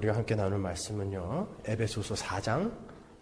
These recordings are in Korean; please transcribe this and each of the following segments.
우리가 함께 나눌 말씀은요, 에베소서 4장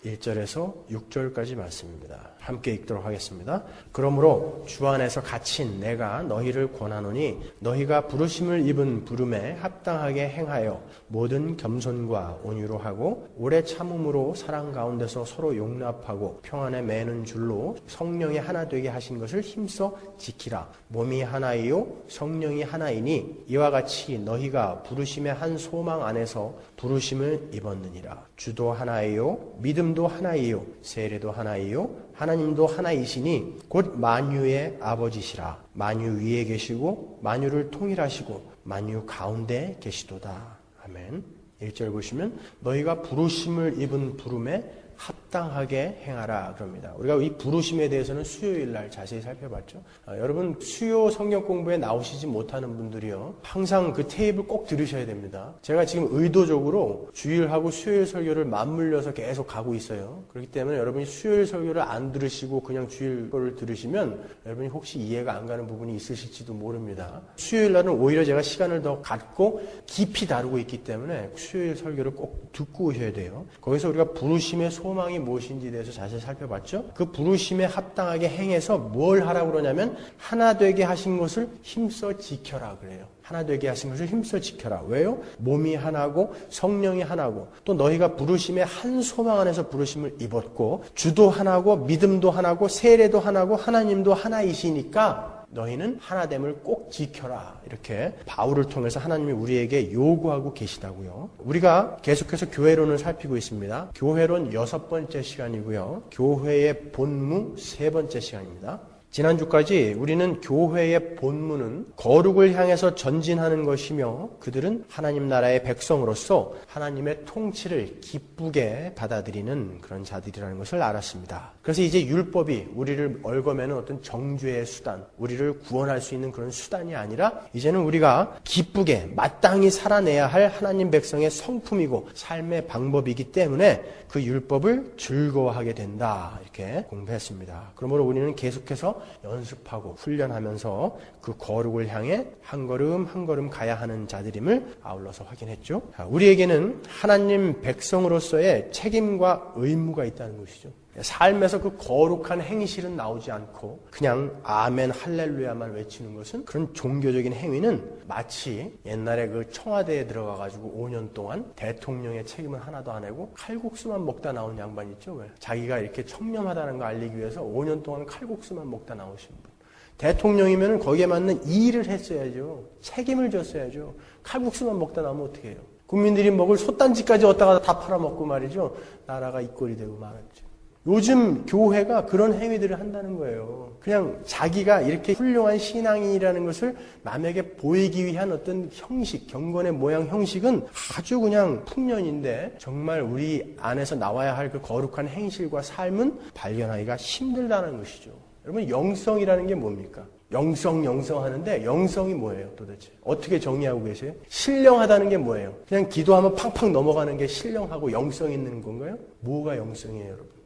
1절에서 6절까지 말씀입니다. 함께 읽도록 하겠습니다. 그러므로 주 안에서 갇힌 내가 너희를 권하노니 너희가 부르심을 입은 부름에 합당하게 행하여 모든 겸손과 온유로 하고 오래 참음으로 사랑 가운데서 서로 용납하고 평안에 매는 줄로 성령이 하나 되게 하신 것을 힘써 지키라. 몸이 하나이요 성령이 하나이니 이와 같이 너희가 부르심의 한 소망 안에서 부르심을 입었느니라. 주도 하나이요 믿음도 하나이요 세례도 하나이요 하나님도 하나이시니 곧 만유의 아버지시라. 만유 위에 계시고 만유를 통일하시고 만유 가운데 계시도다. 아멘. 1절 보시면 너희가 부르심을 입은 부름에 합당하게 행하라 그럽니다. 우리가 이 부르심에 대해서는 수요일 날 자세히 살펴봤죠. 여러분 수요 성경 공부에 나오시지 못하는 분들이요, 항상 그 테이프를 꼭 들으셔야 됩니다. 제가 지금 의도적으로 주일하고 수요일 설교를 맞물려서 계속 가고 있어요. 그렇기 때문에 여러분이 수요일 설교를 안 들으시고 그냥 주일 거를 들으시면 여러분이 혹시 이해가 안 가는 부분이 있으실지도 모릅니다. 수요일 날은 오히려 제가 시간을 더 갖고 깊이 다루고 있기 때문에 수요일 설교를 꼭 듣고 오셔야 돼요. 거기서 우리가 부르심의 소망이 무엇인지에 대해서 자세히 살펴봤죠. 그 부르심에 합당하게 행해서 뭘 하라고 그러냐면 하나 되게 하신 것을 힘써 지켜라 그래요. 하나 되게 하신 것을 힘써 지켜라. 왜요? 몸이 하나고 성령이 하나고 또 너희가 부르심의 한 소망 안에서 부르심을 입었고 주도 하나고 믿음도 하나고 세례도 하나고 하나님도 하나이시니까 너희는 하나됨을 꼭 지켜라. 이렇게 바울을 통해서 하나님이 우리에게 요구하고 계시다고요. 우리가 계속해서 교회론을 살피고 있습니다. 교회론 6번째 시간이고요. 교회의 본무 3번째 시간입니다. 지난주까지 우리는 교회의 본무는 거룩을 향해서 전진하는 것이며 그들은 하나님 나라의 백성으로서 하나님의 통치를 기쁘게 받아들이는 그런 자들이라는 것을 알았습니다. 그래서 이제 율법이 우리를 얽어매는 어떤 정죄의 수단, 우리를 구원할 수 있는 그런 수단이 아니라 이제는 우리가 기쁘게 마땅히 살아내야 할 하나님 백성의 성품이고 삶의 방법이기 때문에 그 율법을 즐거워하게 된다. 이렇게 공부했습니다. 그러므로 우리는 계속해서 연습하고 훈련하면서 그 거룩을 향해 한 걸음 한 걸음 가야 하는 자들임을 아울러서 확인했죠. 우리에게는 하나님 백성으로서의 책임과 의무가 있다는 것이죠. 삶에서 그 거룩한 행실은 나오지 않고 그냥 아멘 할렐루야만 외치는 것은, 그런 종교적인 행위는 마치 옛날에 그 청와대에 들어가가지고 5년 동안 대통령의 책임을 하나도 안 하고 칼국수만 먹다 나온 양반 있죠. 왜? 자기가 이렇게 청렴하다는 거 알리기 위해서 5년 동안 칼국수만 먹다 나오신 분. 대통령이면 거기에 맞는 일을 했어야죠. 책임을 졌어야죠. 칼국수만 먹다 나오면 어떻게 해요? 국민들이 먹을 솥단지까지 얻다가 다 팔아먹고 말이죠. 나라가 이 꼴이 되고 말았죠. 요즘 교회가 그런 행위들을 한다는 거예요. 그냥 자기가 이렇게 훌륭한 신앙인이라는 것을 남에게 보이기 위한 어떤 형식, 경건의 모양 형식은 아주 그냥 풍년인데 정말 우리 안에서 나와야 할 그 거룩한 행실과 삶은 발견하기가 힘들다는 것이죠. 여러분, 영성이라는 게 뭡니까? 영성 하는데 영성이 뭐예요 도대체? 어떻게 정의하고 계세요? 신령하다는 게 뭐예요? 그냥 기도하면 팡팡 넘어가는 게 신령하고 영성 있는 건가요? 뭐가 영성이에요, 여러분?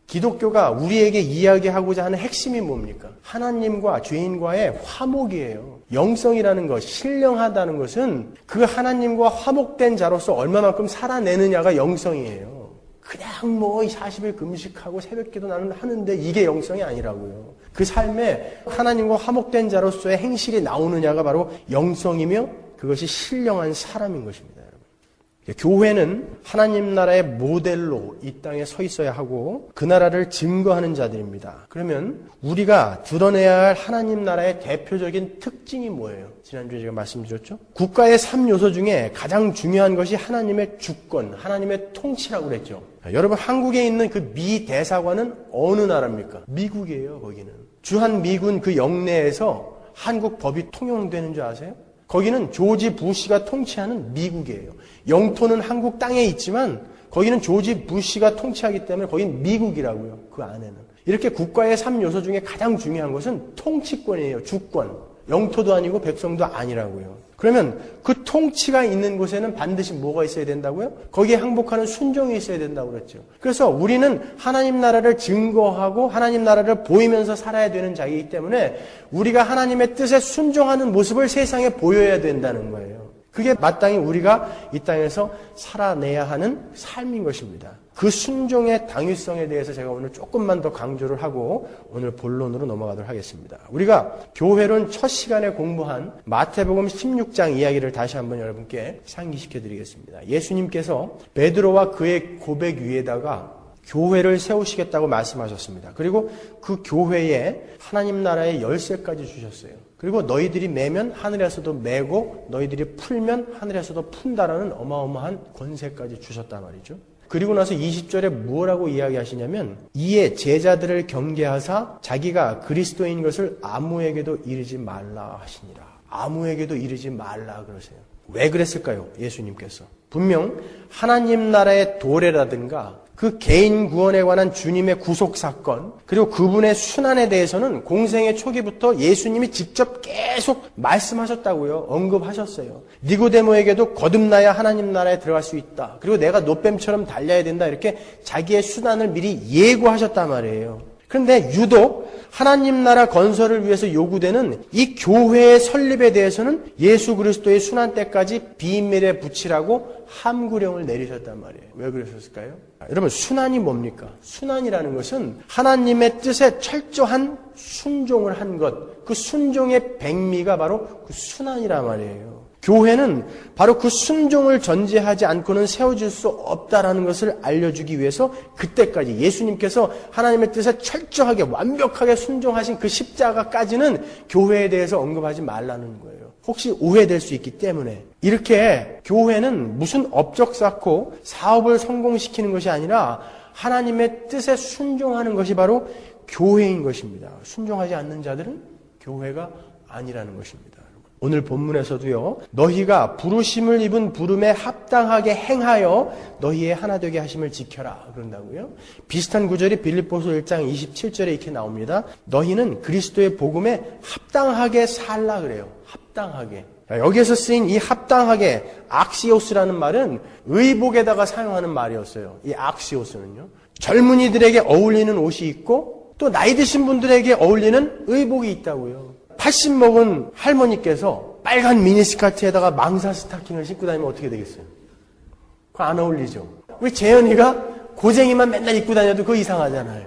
기독교가 우리에게 이야기하고자 하는 핵심이 뭡니까? 하나님과 죄인과의 화목이에요. 영성이라는 것, 신령하다는 것은 그 하나님과 화목된 자로서 얼마만큼 살아내느냐가 영성이에요. 그냥 뭐 40일 금식하고 새벽기도 나는 하는데 이게 영성이 아니라고요. 그 삶에 하나님과 화목된 자로서의 행실이 나오느냐가 바로 영성이며 그것이 신령한 사람인 것입니다. 교회는 하나님 나라의 모델로 이 땅에 서 있어야 하고 그 나라를 증거하는 자들입니다. 그러면 우리가 드러내야 할 하나님 나라의 대표적인 특징이 뭐예요? 지난주에 제가 말씀드렸죠? 국가의 3요소 중에 가장 중요한 것이 하나님의 주권, 하나님의 통치라고 그랬죠. 여러분, 한국에 있는 그 미 대사관은 어느 나라입니까? 미국이에요. 거기는 주한 미군 그 영내에서 한국 법이 통용되는 줄 아세요? 거기는 조지 부시가 통치하는 미국이에요. 영토는 한국 땅에 있지만 거기는 조지 부시가 통치하기 때문에 거긴 미국이라고요. 그 안에는. 이렇게 국가의 3요소 중에 가장 중요한 것은 통치권이에요. 주권. 영토도 아니고 백성도 아니라고요. 그러면 그 통치가 있는 곳에는 반드시 뭐가 있어야 된다고요? 거기에 항복하는 순종이 있어야 된다고 그랬죠. 그래서 우리는 하나님 나라를 증거하고 하나님 나라를 보이면서 살아야 되는 자이기 때문에 우리가 하나님의 뜻에 순종하는 모습을 세상에 보여야 된다는 거예요. 그 그게 마땅히 우리가 이 땅에서 살아내야 하는 삶인 것입니다. 그 순종의 당위성에 대해서 제가 오늘 조금만 더 강조를 하고 오늘 본론으로 넘어가도록 하겠습니다. 우리가 교회론 첫 시간에 공부한 마태복음 16장 이야기를 다시 한번 여러분께 상기시켜 드리겠습니다. 예수님께서 베드로와 그의 고백 위에다가 교회를 세우시겠다고 말씀하셨습니다. 그리고 그 교회에 하나님 나라의 열쇠까지 주셨어요. 그리고 너희들이 매면 하늘에서도 매고 너희들이 풀면 하늘에서도 푼다라는 어마어마한 권세까지 주셨단 말이죠. 그리고 나서 20절에 무엇라고 이야기하시냐면 이에 제자들을 경계하사 자기가 그리스도인 것을 아무에게도 이르지 말라 하시니라. 아무에게도 이르지 말라 그러세요. 왜 그랬을까요? 예수님께서. 분명 하나님 나라의 도래라든가 그 개인 구원에 관한 주님의 구속 사건 그리고 그분의 순환에 대해서는 공생의 초기부터 예수님이 직접 계속 말씀하셨다고요. 언급하셨어요. 니고데모에게도 거듭나야 하나님 나라에 들어갈 수 있다. 그리고 내가 노뱀처럼 달려야 된다. 이렇게 자기의 수단을 미리 예고하셨단 말이에요. 그런데 유독 하나님 나라 건설을 위해서 요구되는 이 교회의 설립에 대해서는 예수 그리스도의 순환 때까지 비밀에 붙이라고 함구령을 내리셨단 말이에요. 왜 그러셨을까요? 여러분, 순환이 뭡니까? 순환이라는 것은 하나님의 뜻에 철저한 순종을 한 것, 그 순종의 백미가 바로 그 순환이란 말이에요. 교회는 바로 그 순종을 전제하지 않고는 세워질 수 없다라는 것을 알려주기 위해서 그때까지 예수님께서 하나님의 뜻에 철저하게 완벽하게 순종하신 그 십자가까지는 교회에 대해서 언급하지 말라는 거예요. 혹시 오해될 수 있기 때문에. 이렇게 교회는 무슨 업적 쌓고 사업을 성공시키는 것이 아니라 하나님의 뜻에 순종하는 것이 바로 교회인 것입니다. 순종하지 않는 자들은 교회가 아니라는 것입니다. 오늘 본문에서도요, 너희가 부르심을 입은 부름에 합당하게 행하여 너희의 하나 되게 하심을 지켜라 그런다고요. 비슷한 구절이 빌립보서 1장 27절에 이렇게 나옵니다. 너희는 그리스도의 복음에 합당하게 살라 그래요. 합당하게. 여기에서 쓰인 이 합당하게 악시오스라는 말은 의복에다가 사용하는 말이었어요. 이 악시오스는요. 젊은이들에게 어울리는 옷이 있고 또 나이 드신 분들에게 어울리는 의복이 있다고요. 80 먹은 할머니께서 빨간 미니스커트에다가 망사 스타킹을 신고 다니면 어떻게 되겠어요? 그거 안 어울리죠. 우리 재현이가 고쟁이만 맨날 입고 다녀도 그거 이상하잖아요.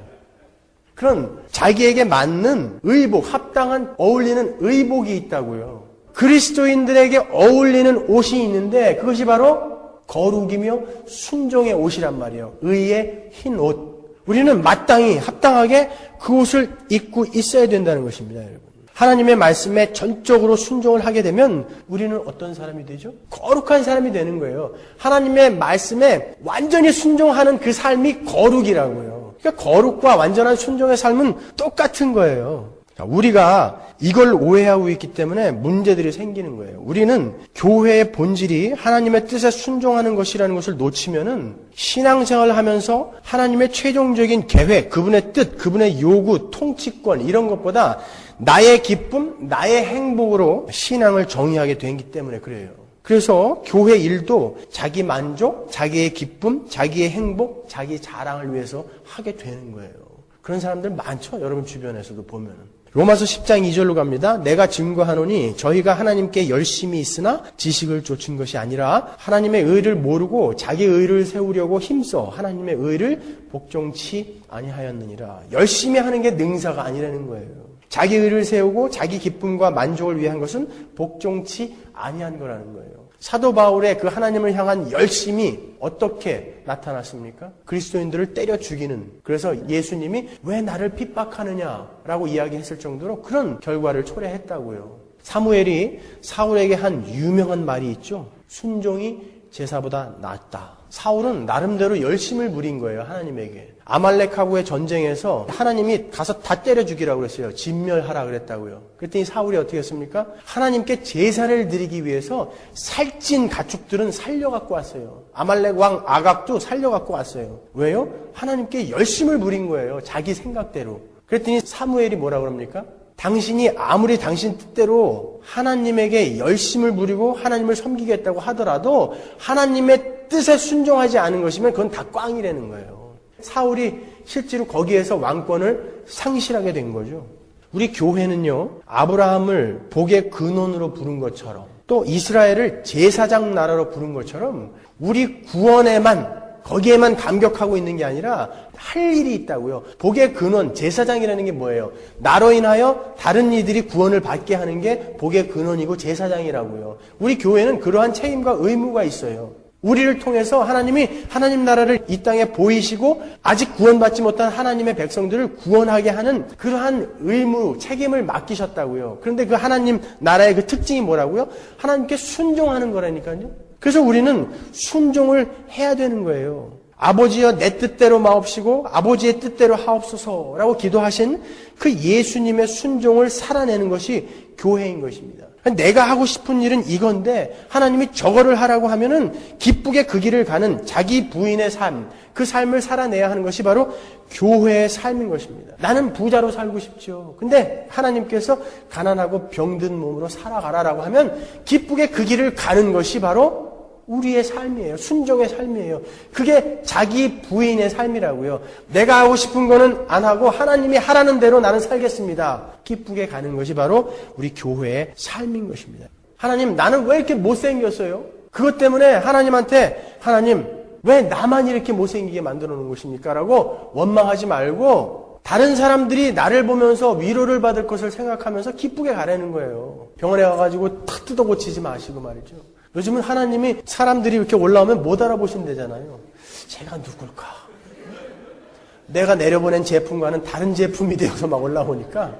그런 자기에게 맞는 의복, 합당한 어울리는 의복이 있다고요. 그리스도인들에게 어울리는 옷이 있는데 그것이 바로 거룩이며 순종의 옷이란 말이에요. 의의 흰 옷. 우리는 마땅히 합당하게 그 옷을 입고 있어야 된다는 것입니다, 여러분. 하나님의 말씀에 전적으로 순종을 하게 되면 우리는 어떤 사람이 되죠? 거룩한 사람이 되는 거예요. 하나님의 말씀에 완전히 순종하는 그 삶이 거룩이라고요. 그러니까 거룩과 완전한 순종의 삶은 똑같은 거예요. 우리가 이걸 오해하고 있기 때문에 문제들이 생기는 거예요. 우리는 교회의 본질이 하나님의 뜻에 순종하는 것이라는 것을 놓치면은 신앙생활을 하면서 하나님의 최종적인 계획, 그분의 뜻, 그분의 요구, 통치권 이런 것보다 나의 기쁨, 나의 행복으로 신앙을 정의하게 되기 때문에 그래요. 그래서 교회 일도 자기 만족, 자기의 기쁨, 자기의 행복, 자기 자랑을 위해서 하게 되는 거예요. 그런 사람들 많죠? 여러분 주변에서도 보면은. 로마서 10장 2절로 갑니다. 내가 증거하노니 저희가 하나님께 열심히 있으나 지식을 좇은 것이 아니라 하나님의 의를 모르고 자기 의를 세우려고 힘써 하나님의 의를 복종치 아니하였느니라. 열심히 하는 게 능사가 아니라는 거예요. 자기 의를 세우고 자기 기쁨과 만족을 위한 것은 복종치 아니한 거라는 거예요. 사도 바울의 그 하나님을 향한 열심이 어떻게 나타났습니까? 그리스도인들을 때려 죽이는. 그래서 예수님이 왜 나를 핍박하느냐라고 이야기했을 정도로 그런 결과를 초래했다고요. 사무엘이 사울에게 한 유명한 말이 있죠. 순종이 제사보다 낫다. 사울은 나름대로 열심을 부린 거예요, 하나님에게. 아말렉하고의 전쟁에서 하나님이 가서 다 때려 죽이라고 그랬어요. 진멸하라 그랬다고요. 그랬더니 사울이 어떻게 했습니까? 하나님께 제사를 드리기 위해서 살찐 가축들은 살려갖고 왔어요. 아말렉 왕 아각도 살려갖고 왔어요. 왜요? 하나님께 열심을 부린 거예요. 자기 생각대로. 그랬더니 사무엘이 뭐라고 그럽니까? 당신이 아무리 당신 뜻대로 하나님에게 열심을 부리고 하나님을 섬기겠다고 하더라도 하나님의 뜻에 순종하지 않은 것이면 그건 다 꽝이라는 거예요. 사울이 실제로 거기에서 왕권을 상실하게 된 거죠. 우리 교회는요, 아브라함을 복의 근원으로 부른 것처럼 또 이스라엘을 제사장 나라로 부른 것처럼 우리 구원에만 거기에만 감격하고 있는 게 아니라 할 일이 있다고요. 복의 근원, 제사장이라는 게 뭐예요? 나로 인하여 다른 이들이 구원을 받게 하는 게 복의 근원이고 제사장이라고요. 우리 교회는 그러한 책임과 의무가 있어요. 우리를 통해서 하나님이 하나님 나라를 이 땅에 보이시고 아직 구원받지 못한 하나님의 백성들을 구원하게 하는 그러한 의무, 책임을 맡기셨다고요. 그런데 그 하나님 나라의 그 특징이 뭐라고요? 하나님께 순종하는 거라니까요. 그래서 우리는 순종을 해야 되는 거예요. 아버지여 내 뜻대로 마옵시고 아버지의 뜻대로 하옵소서라고 기도하신 그 예수님의 순종을 살아내는 것이 교회인 것입니다. 내가 하고 싶은 일은 이건데 하나님이 저거를 하라고 하면은 기쁘게 그 길을 가는 자기 부인의 삶, 그 삶을 살아내야 하는 것이 바로 교회의 삶인 것입니다. 나는 부자로 살고 싶죠. 근데 하나님께서 가난하고 병든 몸으로 살아가라라고 하면 기쁘게 그 길을 가는 것이 바로 우리의 삶이에요. 순종의 삶이에요. 그게 자기 부인의 삶이라고요. 내가 하고 싶은 거는 안 하고 하나님이 하라는 대로 나는 살겠습니다. 기쁘게 가는 것이 바로 우리 교회의 삶인 것입니다. 하나님, 나는 왜 이렇게 못생겼어요? 그것 때문에 하나님한테 하나님, 왜 나만 이렇게 못생기게 만들어 놓은 것입니까? 라고 원망하지 말고 다른 사람들이 나를 보면서 위로를 받을 것을 생각하면서 기쁘게 가라는 거예요. 병원에 가가지고 탁 뜯어 고치지 마시고 말이죠. 요즘은 하나님이 사람들이 이렇게 올라오면 못 알아보신대잖아요. 제가 누굴까? 내가 내려보낸 제품과는 다른 제품이 되어서 막 올라오니까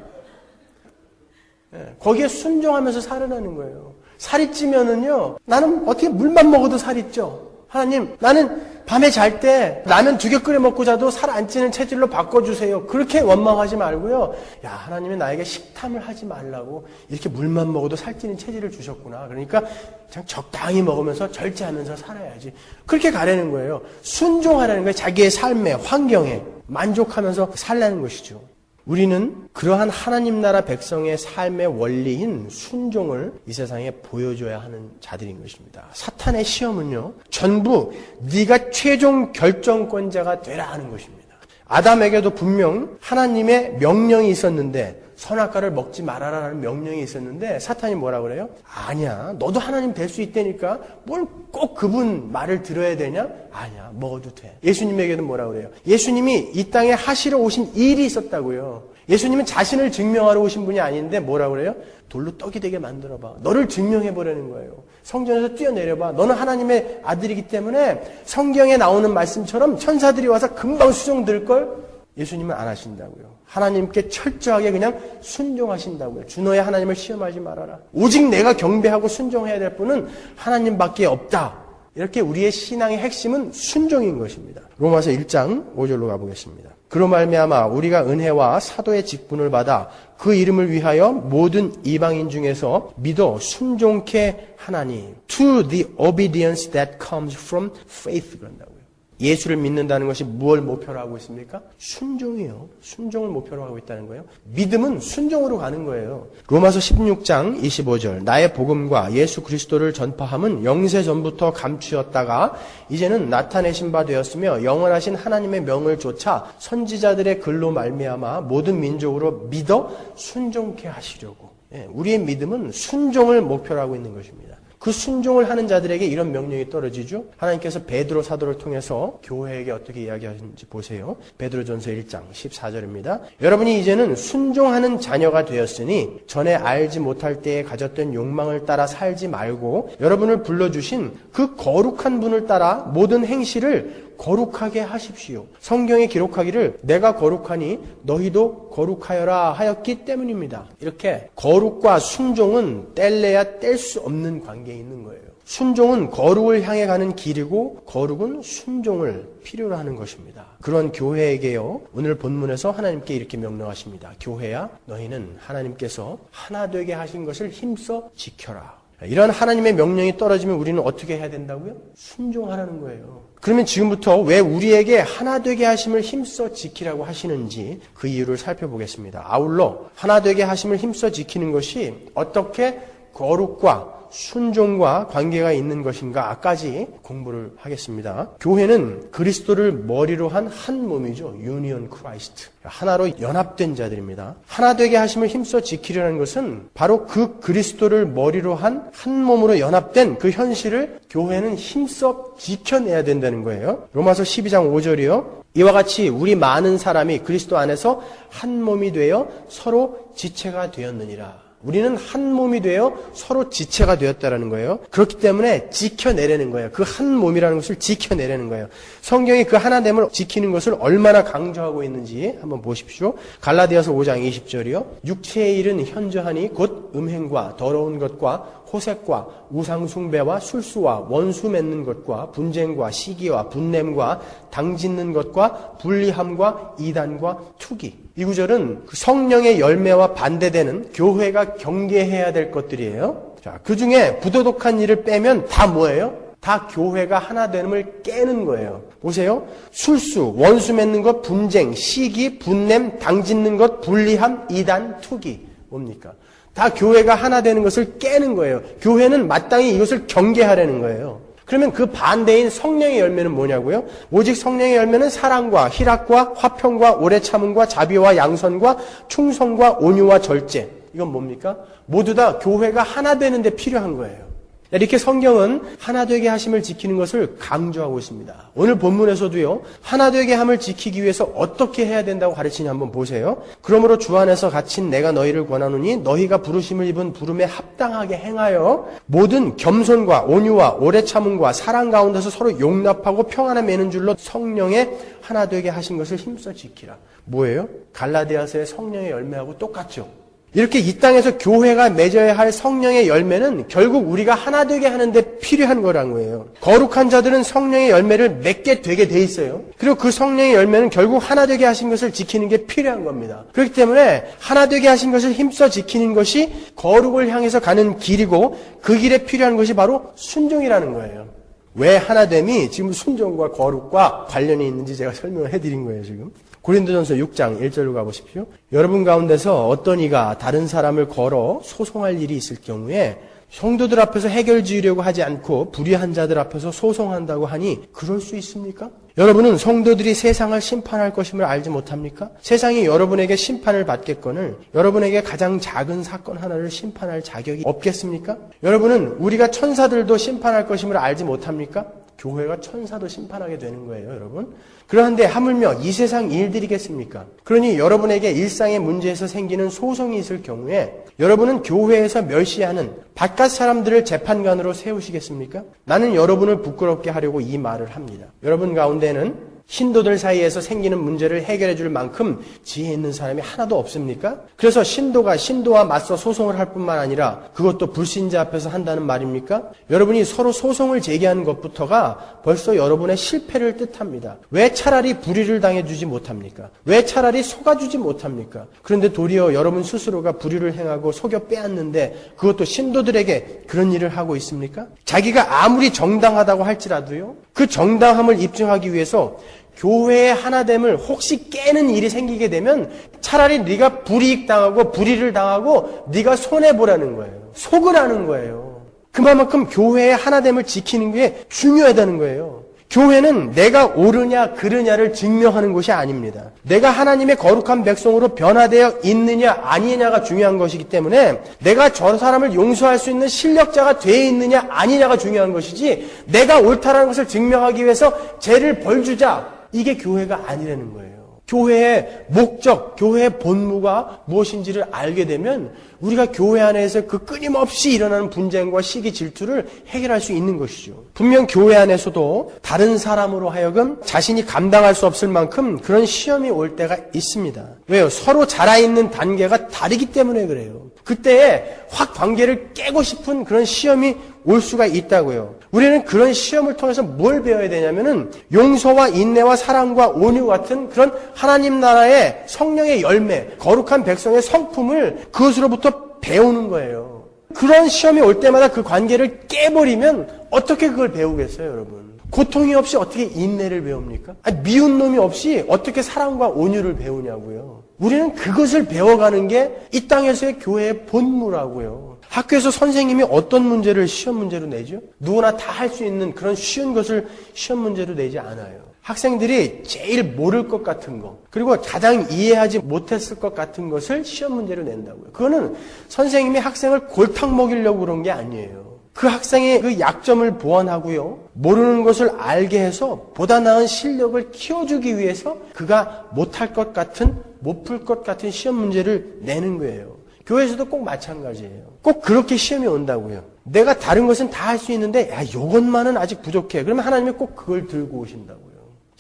거기에 순종하면서 살아나는 거예요. 살이 찌면은요, 나는 어떻게 물만 먹어도 살이 쪄. 하나님, 나는 밤에 잘 때 라면 2개 끓여 먹고 자도 살 안 찌는 체질로 바꿔주세요. 그렇게 원망하지 말고요. 야, 하나님이 나에게 식탐을 하지 말라고 이렇게 물만 먹어도 살찌는 체질을 주셨구나. 그러니까 그냥 적당히 먹으면서 절제하면서 살아야지. 그렇게 가라는 거예요. 순종하라는 거예요. 자기의 삶에, 환경에 만족하면서 살라는 것이죠. 우리는 그러한 하나님 나라 백성의 삶의 원리인 순종을 이 세상에 보여줘야 하는 자들인 것입니다. 사탄의 시험은요, 전부 네가 최종 결정권자가 되라 하는 것입니다. 아담에게도 분명 하나님의 명령이 있었는데 선악과를 먹지 말아라라는 명령이 있었는데 사탄이 뭐라 그래요? 아니야, 너도 하나님 될 수 있다니까 뭘 꼭 그분 말을 들어야 되냐? 아니야, 먹어도 돼. 예수님에게도 뭐라 그래요? 예수님이 이 땅에 하시러 오신 일이 있었다고요. 예수님은 자신을 증명하러 오신 분이 아닌데 뭐라 그래요? 돌로 떡이 되게 만들어봐. 너를 증명해보려는 거예요. 성전에서 뛰어내려봐. 너는 하나님의 아들이기 때문에 성경에 나오는 말씀처럼 천사들이 와서 금방 수종들걸? 예수님은 안 하신다고요. 하나님께 철저하게 그냥 순종하신다고요. 주 너의 하나님을 시험하지 말아라. 오직 내가 경배하고 순종해야 될 분은 하나님밖에 없다. 이렇게 우리의 신앙의 핵심은 순종인 것입니다. 로마서 1장 5절로 가보겠습니다. 그로 말미암아 우리가 은혜와 사도의 직분을 받아 그 이름을 위하여 모든 이방인 중에서 믿어 순종케 하나니 to the obedience that comes from faith 그런다고요. 예수를 믿는다는 것이 무엇을 목표로 하고 있습니까? 순종이요. 순종을 목표로 하고 있다는 거예요. 믿음은 순종으로 가는 거예요. 로마서 16장 25절 나의 복음과 예수 그리스도를 전파함은 영세 전부터 감추었다가 이제는 나타내신 바 되었으며 영원하신 하나님의 명을 좇아 선지자들의 글로 말미암아 모든 민족으로 믿어 순종케 하시려고. 우리의 믿음은 순종을 목표로 하고 있는 것입니다. 그 순종을 하는 자들에게 이런 명령이 떨어지죠. 하나님께서 베드로 사도를 통해서 교회에게 어떻게 이야기하시는지 보세요. 베드로전서 1장 14절입니다. 여러분이 이제는 순종하는 자녀가 되었으니 전에 알지 못할 때에 가졌던 욕망을 따라 살지 말고 여러분을 불러주신 그 거룩한 분을 따라 모든 행실을 거룩하게 하십시오. 성경에 기록하기를 내가 거룩하니 너희도 거룩하여라 하였기 때문입니다. 이렇게 거룩과 순종은 뗄래야 뗄 수 없는 관계에 있는 거예요. 순종은 거룩을 향해 가는 길이고 거룩은 순종을 필요로 하는 것입니다. 그런 교회에게요. 오늘 본문에서 하나님께 이렇게 명령하십니다. 교회야 너희는 하나님께서 하나 되게 하신 것을 힘써 지켜라. 이런 하나님의 명령이 떨어지면 우리는 어떻게 해야 된다고요? 순종하라는 거예요. 그러면 지금부터 왜 우리에게 하나 되게 하심을 힘써 지키라고 하시는지 그 이유를 살펴보겠습니다. 아울러 하나 되게 하심을 힘써 지키는 것이 어떻게 거룩과 순종과 관계가 있는 것인가까지 공부를 하겠습니다. 교회는 그리스도를 머리로 한 한 몸이죠. 유니온 크라이스트. 하나로 연합된 자들입니다. 하나 되게 하심을 힘써 지키려는 것은 바로 그 그리스도를 머리로 한 한 몸으로 연합된 그 현실을 교회는 힘써 지켜내야 된다는 거예요. 로마서 12장 5절이요. 이와 같이 우리 많은 사람이 그리스도 안에서 한 몸이 되어 서로 지체가 되었느니라. 우리는 한 몸이 되어 서로 지체가 되었다라는 거예요. 그렇기 때문에 지켜내려는 거예요. 그 한 몸이라는 것을 지켜내려는 거예요. 성경이 그 하나됨을 지키는 것을 얼마나 강조하고 있는지 한번 보십시오. 갈라디아서 5장 20절이요. 육체의 일은 현저하니 곧 음행과 더러운 것과 호색과 우상숭배와 술수와 원수 맺는 것과 분쟁과 시기와 분냄과 당짓는 것과 불리함과 이단과 투기. 이 구절은 그 성령의 열매와 반대되는 교회가 경계해야 될 것들이에요. 자, 그 중에 부도덕한 일을 빼면 다 뭐예요? 다 교회가 하나됨을 깨는 거예요. 보세요. 술수, 원수 맺는 것, 분쟁, 시기, 분냄, 당짓는 것, 불리함, 이단, 투기. 뭡니까? 다 교회가 하나 되는 것을 깨는 거예요. 교회는 마땅히 이것을 경계하려는 거예요. 그러면 그 반대인 성령의 열매는 뭐냐고요? 오직 성령의 열매는 사랑과 희락과 화평과 오래 참음과 자비와 양선과 충성과 온유와 절제. 이건 뭡니까? 모두 다 교회가 하나 되는 데 필요한 거예요. 이렇게 성경은 하나 되게 하심을 지키는 것을 강조하고 있습니다. 오늘 본문에서도요. 하나 되게 함을 지키기 위해서 어떻게 해야 된다고 가르치냐 한번 보세요. 그러므로 주 안에서 갇힌 내가 너희를 권하노니 너희가 부르심을 입은 부름에 합당하게 행하여 모든 겸손과 온유와 오래 참음과 사랑 가운데서 서로 용납하고 평안에 매는 줄로 성령의 하나 되게 하신 것을 힘써 지키라. 뭐예요? 갈라디아서의 성령의 열매하고 똑같죠. 이렇게 이 땅에서 교회가 맺어야 할 성령의 열매는 결국 우리가 하나 되게 하는데 필요한 거란 거예요. 거룩한 자들은 성령의 열매를 맺게 되게 돼 있어요. 그리고 그 성령의 열매는 결국 하나 되게 하신 것을 지키는 게 필요한 겁니다. 그렇기 때문에 하나 되게 하신 것을 힘써 지키는 것이 거룩을 향해서 가는 길이고 그 길에 필요한 것이 바로 순종이라는 거예요. 왜 하나됨이 지금 순종과 거룩과 관련이 있는지 제가 설명을 해드린 거예요, 지금. 고린도전서 6장 1절로 가보십시오. 여러분 가운데서 어떤 이가 다른 사람을 걸어 소송할 일이 있을 경우에 성도들 앞에서 해결 지으려고 하지 않고 불의한 자들 앞에서 소송한다고 하니 그럴 수 있습니까? 여러분은 성도들이 세상을 심판할 것임을 알지 못합니까? 세상이 여러분에게 심판을 받겠거늘 여러분에게 가장 작은 사건 하나를 심판할 자격이 없겠습니까? 여러분은 우리가 천사들도 심판할 것임을 알지 못합니까? 교회가 천사도 심판하게 되는 거예요, 여러분. 그런데 하물며 이 세상 일들이겠습니까? 그러니 여러분에게 일상의 문제에서 생기는 소송이 있을 경우에 여러분은 교회에서 멸시하는 바깥 사람들을 재판관으로 세우시겠습니까? 나는 여러분을 부끄럽게 하려고 이 말을 합니다. 여러분 가운데는 신도들 사이에서 생기는 문제를 해결해 줄 만큼 지혜 있는 사람이 하나도 없습니까? 그래서 신도가 신도와 맞서 소송을 할 뿐만 아니라 그것도 불신자 앞에서 한다는 말입니까? 여러분이 서로 소송을 제기하는 것부터가 벌써 여러분의 실패를 뜻합니다. 왜 차라리 불의를 당해주지 못합니까? 왜 차라리 속아주지 못합니까? 그런데 도리어 여러분 스스로가 불의를 행하고 속여 빼앗는데 그것도 신도들에게 그런 일을 하고 있습니까? 자기가 아무리 정당하다고 할지라도요. 그 정당함을 입증하기 위해서 교회의 하나됨을 혹시 깨는 일이 생기게 되면 차라리 네가 불이익 당하고 불의를 당하고 네가 손해보라는 거예요. 속으라는 거예요. 그만큼 교회의 하나됨을 지키는 게 중요하다는 거예요. 교회는 내가 옳으냐 그르냐를 증명하는 것이 아닙니다. 내가 하나님의 거룩한 백성으로 변화되어 있느냐 아니냐가 중요한 것이기 때문에 내가 저 사람을 용서할 수 있는 실력자가 되어 있느냐 아니냐가 중요한 것이지 내가 옳다라는 것을 증명하기 위해서 죄를 벌주자 이게 교회가 아니라는 거예요. 교회의 목적, 교회의 본무가 무엇인지를 알게 되면 우리가 교회 안에서 그 끊임없이 일어나는 분쟁과 시기 질투를 해결할 수 있는 것이죠. 분명 교회 안에서도 다른 사람으로 하여금 자신이 감당할 수 없을 만큼 그런 시험이 올 때가 있습니다. 왜요? 서로 자라있는 단계가 다르기 때문에 그래요. 그때에 확 관계를 깨고 싶은 그런 시험이 올 수가 있다고요. 우리는 그런 시험을 통해서 뭘 배워야 되냐면은 용서와 인내와 사랑과 온유 같은 그런 하나님 나라의 성령의 열매, 거룩한 백성의 성품을 그것으로부터 배우는 거예요. 그런 시험이 올 때마다 그 관계를 깨버리면 어떻게 그걸 배우겠어요, 여러분? 고통이 없이 어떻게 인내를 배웁니까? 미운 놈이 없이 어떻게 사랑과 온유를 배우냐고요. 우리는 그것을 배워가는 게 이 땅에서의 교회의 본무라고요. 학교에서 선생님이 어떤 문제를 시험 문제로 내죠? 누구나 다 할 수 있는 그런 쉬운 것을 시험 문제로 내지 않아요. 학생들이 제일 모를 것 같은 거, 그리고 가장 이해하지 못했을 것 같은 것을 시험 문제로 낸다고요. 그거는 선생님이 학생을 골탕 먹이려고 그런 게 아니에요. 그 학생의 그 약점을 보완하고요. 모르는 것을 알게 해서 보다 나은 실력을 키워주기 위해서 그가 못할 것 같은, 못 풀 것 같은 시험 문제를 내는 거예요. 교회에서도 꼭 마찬가지예요. 꼭 그렇게 시험이 온다고요. 내가 다른 것은 다 할 수 있는데 야, 이것만은 아직 부족해. 그러면 하나님이 꼭 그걸 들고 오신다고요.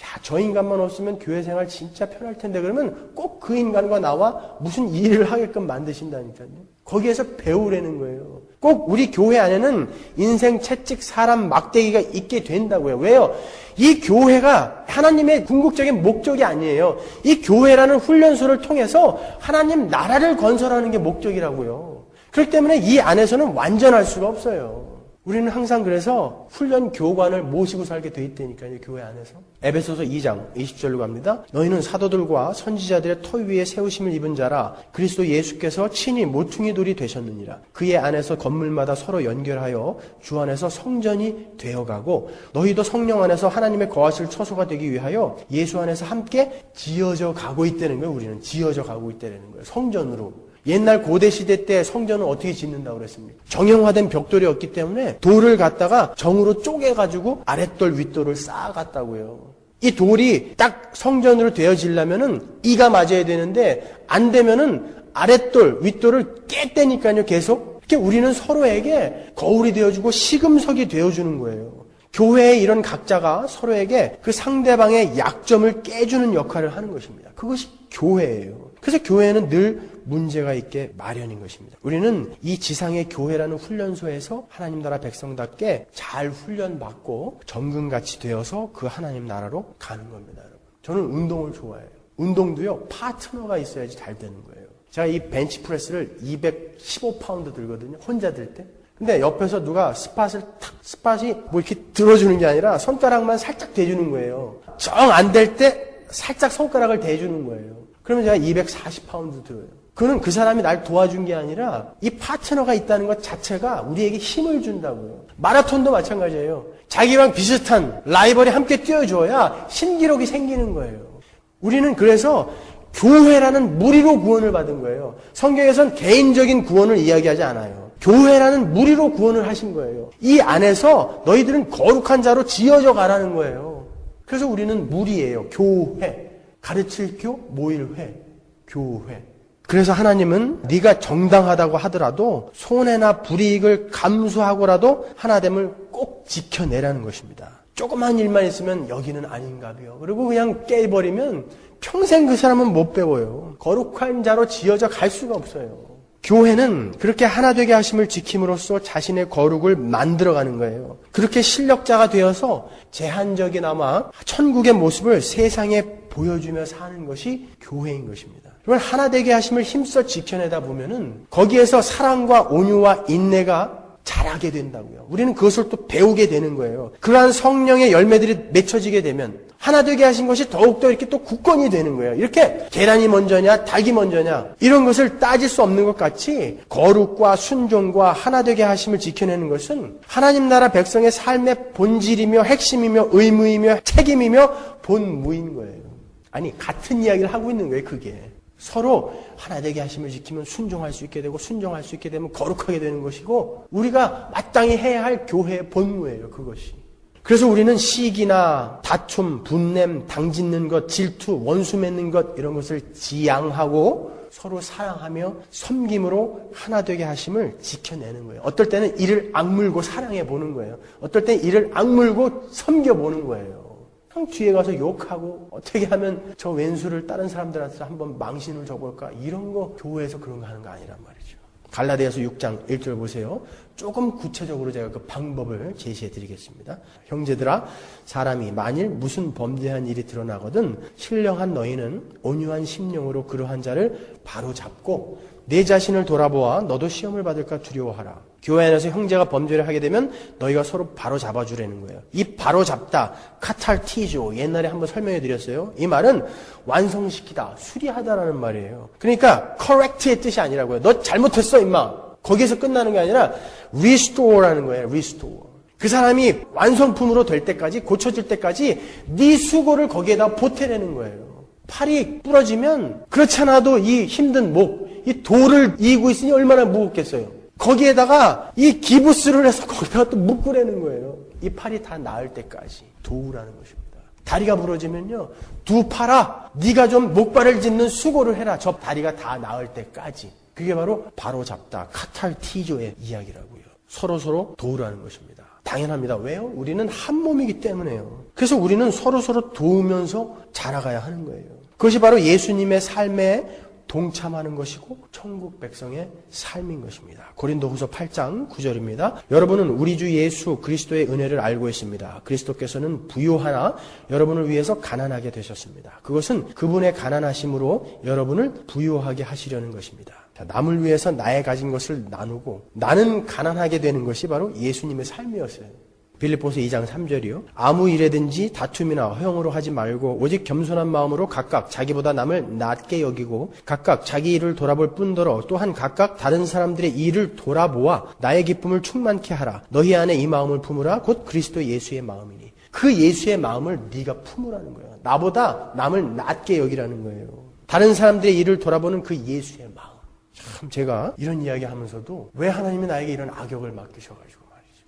야, 저 인간만 없으면 교회 생활 진짜 편할 텐데 그러면 꼭 그 인간과 나와 무슨 일을 하게끔 만드신다니까요. 거기에서 배우라는 거예요. 꼭 우리 교회 안에는 인생 채찍 사람 막대기가 있게 된다고요. 왜요? 이 교회가 하나님의 궁극적인 목적이 아니에요. 이 교회라는 훈련소를 통해서 하나님 나라를 건설하는 게 목적이라고요. 그렇기 때문에 이 안에서는 완전할 수가 없어요. 우리는 항상 그래서 훈련 교관을 모시고 살게 돼 있다니까요, 교회 안에서. 에베소서 2장 20절로 갑니다. 너희는 사도들과 선지자들의 터 위에 세우심을 입은 자라 그리스도 예수께서 친히 모퉁이 돌이 되셨느니라. 그의 안에서 건물마다 서로 연결하여 주 안에서 성전이 되어가고 너희도 성령 안에서 하나님의 거하실 처소가 되기 위하여 예수 안에서 함께 지어져 가고 있다는 거예요. 우리는 지어져 가고 있다는 거예요. 성전으로. 옛날 고대 시대 때 성전은 어떻게 짓는다고 그랬습니까? 정형화된 벽돌이 없기 때문에 돌을 갖다가 정으로 쪼개가지고 아랫돌 윗돌을 쌓아갔다고요. 이 돌이 딱 성전으로 되어지려면은 이가 맞아야 되는데 안 되면은 아랫돌 윗돌을 깼다니까요. 계속. 이렇게 우리는 서로에게 거울이 되어주고 시금석이 되어주는 거예요. 교회의 이런 각자가 서로에게 그 상대방의 약점을 깨주는 역할을 하는 것입니다. 그것이 교회예요. 그래서 교회는 늘 문제가 있게 마련인 것입니다. 우리는 이 지상의 교회라는 훈련소에서 하나님 나라 백성답게 잘 훈련받고 정금같이 되어서 그 하나님 나라로 가는 겁니다. 여러분. 저는 운동을 좋아해요. 운동도요, 파트너가 있어야지 잘 되는 거예요. 제가 이 벤치프레스를 215파운드 들거든요. 혼자 들 때. 근데 옆에서 누가 스팟이 뭐 이렇게 들어주는 게 아니라 손가락만 살짝 대주는 거예요. 정 안 될 때 살짝 손가락을 대주는 거예요. 그러면 제가 240파운드 들어요. 그는 그 사람이 날 도와준 게 아니라 이 파트너가 있다는 것 자체가 우리에게 힘을 준다고요. 마라톤도 마찬가지예요. 자기랑 비슷한 라이벌이 함께 뛰어줘야 신기록이 생기는 거예요. 우리는 그래서 교회라는 무리로 구원을 받은 거예요. 성경에선 개인적인 구원을 이야기하지 않아요. 교회라는 무리로 구원을 하신 거예요. 이 안에서 너희들은 거룩한 자로 지어져 가라는 거예요. 그래서 우리는 무리예요. 교회. 가르칠 교, 모일 회. 교회. 그래서 하나님은 네가 정당하다고 하더라도 손해나 불이익을 감수하고라도 하나됨을 꼭 지켜내라는 것입니다. 조그만 일만 있으면 여기는 아닌가벼. 그리고 그냥 깨버리면 평생 그 사람은 못 배워요. 거룩한 자로 지어져 갈 수가 없어요. 교회는 그렇게 하나 되게 하심을 지킴으로써 자신의 거룩을 만들어가는 거예요. 그렇게 실력자가 되어서 제한적이나마 천국의 모습을 세상에 보여주며 사는 것이 교회인 것입니다. 그러면 하나 되게 하심을 힘써 지켜내다 보면은 거기에서 사랑과 온유와 인내가 자라게 된다고요. 우리는 그것을 또 배우게 되는 거예요. 그러한 성령의 열매들이 맺혀지게 되면 하나 되게 하신 것이 더욱더 이렇게 또 굳건히 되는 거예요. 이렇게 계란이 먼저냐 닭이 먼저냐 이런 것을 따질 수 없는 것 같이 거룩과 순종과 하나 되게 하심을 지켜내는 것은 하나님 나라 백성의 삶의 본질이며 핵심이며 의무이며 책임이며 본무인 거예요. 아니 같은 이야기를 하고 있는 거예요. 그게. 서로 하나 되게 하심을 지키면 순종할 수 있게 되고 순종할 수 있게 되면 거룩하게 되는 것이고 우리가 마땅히 해야 할 교회의 본무예요. 그것이. 그래서 우리는 시기나 다툼, 분냄, 당짓는 것, 질투, 원수 맺는 것 이런 것을 지양하고 서로 사랑하며 섬김으로 하나 되게 하심을 지켜내는 거예요. 어떨 때는 이를 악물고 사랑해 보는 거예요. 어떨 때는 이를 악물고 섬겨 보는 거예요. 그냥 뒤에 가서 욕하고 어떻게 하면 저 왼수를 다른 사람들한테 한번 망신을 줘볼까 이런 거 교회에서 그런 거 하는 거 아니란 말이죠. 갈라디아서 6장 1절 보세요. 조금 구체적으로 제가 그 방법을 제시해 드리겠습니다. 형제들아 사람이 만일 무슨 범죄한 일이 드러나거든 신령한 너희는 온유한 심령으로 그러한 자를 바로 잡고 내 자신을 돌아보아 너도 시험을 받을까 두려워하라. 교회 안에서 형제가 범죄를 하게 되면 너희가 서로 바로 잡아주라는 거예요. 이 바로 잡다, 카탈티조, 옛날에 한번 설명해 드렸어요. 이 말은 완성시키다, 수리하다라는 말이에요. 그러니까 correct의 뜻이 아니라고요. 너 잘못했어 임마. 거기에서 끝나는 게 아니라 restore라는 거예요. restore. 그 사람이 완성품으로 될 때까지, 고쳐질 때까지 네 수고를 거기에다 보태내는 거예요. 팔이 부러지면 그렇지 않아도 이 힘든 목, 이 돌을 이고 있으니 얼마나 무겁겠어요. 거기에다가 이 기부스를 해서 거기다가 또 묶으라는 거예요. 이 팔이 다 나을 때까지 도우라는 것입니다. 다리가 부러지면요, 두 팔아 네가 좀 목발을 짚는 수고를 해라. 저 다리가 다 나을 때까지. 그게 바로 잡다, 카탈티조의 이야기라고요. 서로 도우라는 것입니다. 당연합니다. 왜요? 우리는 한 몸이기 때문에요. 그래서 우리는 서로 도우면서 자라가야 하는 거예요. 그것이 바로 예수님의 삶에 동참하는 것이고 천국 백성의 삶인 것입니다. 고린도후서 8장 9절입니다. 여러분은 우리 주 예수 그리스도의 은혜를 알고 있습니다. 그리스도께서는 부요하나 여러분을 위해서 가난하게 되셨습니다. 그것은 그분의 가난하심으로 여러분을 부요하게 하시려는 것입니다. 자, 남을 위해서 나의 가진 것을 나누고 나는 가난하게 되는 것이 바로 예수님의 삶이었어요. 빌립보서 2장 3절이요. 아무 일에든지 다툼이나 허용으로 하지 말고 오직 겸손한 마음으로 각각 자기보다 남을 낮게 여기고 각각 자기 일을 돌아볼 뿐더러 또한 각각 다른 사람들의 일을 돌아보아 나의 기쁨을 충만케 하라. 너희 안에 이 마음을 품으라. 곧 그리스도 예수의 마음이니. 그 예수의 마음을 네가 품으라는 거예요. 나보다 남을 낮게 여기라는 거예요. 다른 사람들의 일을 돌아보는 그 예수의 마음. 참 제가 이런 이야기 하면서도 왜 하나님이 나에게 이런 악역을 맡기셔가지고